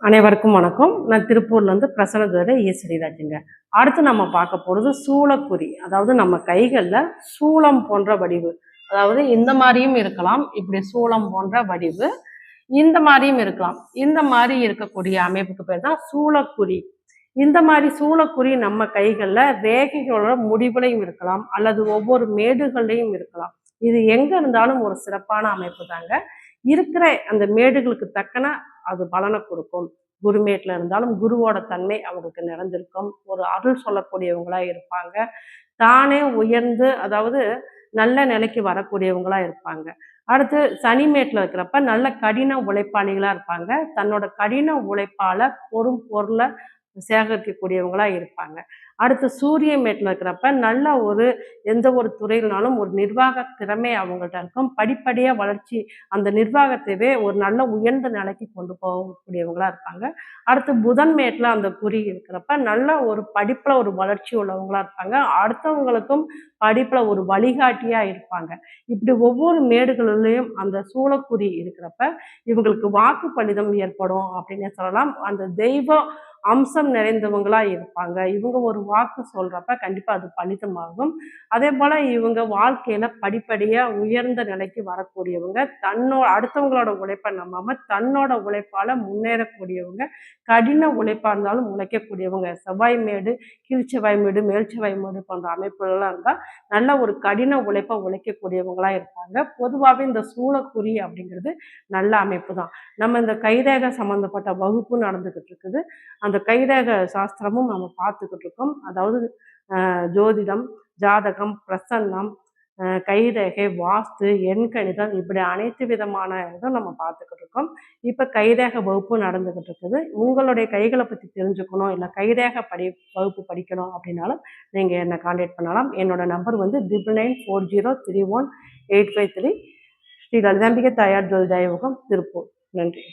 அனைவருக்கும் வணக்கம். நான் திருப்பூர்லேருந்து பிரசன்னதோட ஈஸ்வரிராஜுங்க. அடுத்து நம்ம பார்க்க போகிறது சூளக்குறி. அதாவது நம்ம கைகளில் சூளம் போன்ற வடிவு, அதாவது இந்த மாதிரியும் இருக்கலாம், இப்படி சூளம் போன்ற வடிவு இந்த மாதிரியும் இருக்கலாம். இந்த மாதிரி இருக்கக்கூடிய அமைப்புக்கு பேர் தான் சூளக்குறி. இந்த மாதிரி சூளக்குறி நம்ம கைகளில் ரேகைகளோட முடிவுலையும் இருக்கலாம், அல்லது ஒவ்வொரு மேடுகள்லையும் இருக்கலாம். இது எங்க இருந்தாலும் ஒரு சிறப்பான அமைப்பு தாங்க. இருக்கிற அந்த மேடுகளுக்கு தக்கன அது பலனை கொடுக்கும். குருமேட்ல இருந்தாலும் குருவோட தன்மை அவங்களுக்கு நிறைஞ்சிருக்கும். ஒரு அருள் சொல்லக்கூடியவங்களா இருப்பாங்க. தானே உயர்ந்து, அதாவது நல்ல நிலைக்கு வரக்கூடியவங்களா இருப்பாங்க. அடுத்து சனிமேட்ல இருக்கிறப்ப நல்ல கடின உழைப்பாளிகளா இருப்பாங்க. தன்னோட கடின உழைப்பால பொருளை சேகரிக்கக்கூடியவங்களா இருப்பாங்க. அடுத்து சூரிய மேட்ல இருக்கிறப்ப நல்ல ஒரு எந்த ஒரு துறையினாலும் ஒரு நிர்வாக திறமை அவங்கள்ட்ட இருக்கும். படிப்படியா வளர்ச்சி, அந்த நிர்வாகத்தையே ஒரு நல்ல உயர்ந்த நிலைக்கு கொண்டு போகக்கூடியவங்களா இருப்பாங்க. அடுத்து புதன் மேட்ல அந்த குறி இருக்கிறப்ப நல்ல ஒரு படிப்புல ஒரு வளர்ச்சி உள்ளவங்களா இருப்பாங்க. அடுத்தவங்களுக்கும் படிப்புல ஒரு வழிகாட்டியா இருப்பாங்க. இப்படி ஒவ்வொரு மேடுகளிலையும் அந்த சூளக்குறி இருக்கிறப்ப இவங்களுக்கு வாக்கு பலிதம் ஏற்படும் அப்படின்னு சொல்லலாம். அந்த தெய்வ அம்சம் நிறைந்தவங்களா இருப்பாங்க. இவங்க ஒரு வாக்கு சொல்றப்ப கண்டிப்பா அது பலிதமாகும். அதே போல இவங்க வாழ்க்கையில படிப்படியா உயர்ந்த நிலைக்கு வரக்கூடியவங்க. அடுத்தவங்களோட உழைப்பை நம்பாம தன்னோட உழைப்பால முன்னேறக்கூடியவங்க. கடின உழைப்பா இருந்தாலும் உழைக்கக்கூடியவங்க. செவ்வாய் மேடு, கீழ்ச்செவ்வாய் மேடு, மேல்செவ்வாய் மேடு போன்ற அமைப்புகள்லாம் இருந்தால் நல்ல ஒரு கடின உழைப்பை உழைக்கக்கூடியவங்களா இருப்பாங்க. பொதுவாகவே இந்த சூளக்குறி அப்படிங்கிறது நல்ல அமைப்பு தான். நம்ம இந்த கைரேகை சம்பந்தப்பட்ட வகுப்பு நடந்துகிட்டு இருக்குது. அந்த கைரேக சாஸ்திரமும் நம்ம பார்த்துக்கிட்டு இருக்கோம். அதாவது ஜோதிடம், ஜாதகம், பிரசன்னம், கைரேகை, வாஸ்து, எண்கணிதம், இப்படி அனைத்து விதமான இதும் நம்ம பார்த்துக்கிட்டு இருக்கோம். இப்போ கைரேகை வகுப்பு நடந்துக்கிட்டு இருக்குது. உங்களுடைய கைகளை பற்றி தெரிஞ்சுக்கணும், இல்லை கைரேகை வகுப்பு படிக்கணும் அப்படின்னாலும் நீங்கள் என்னை கான்டாக்ட் பண்ணலாம். என்னோட நம்பர் வந்து 9994031853. ஸ்ரீ லலிதாம்பிகை தாயார் ஜோதி தயவுகம், திருப்பூர். நன்றி.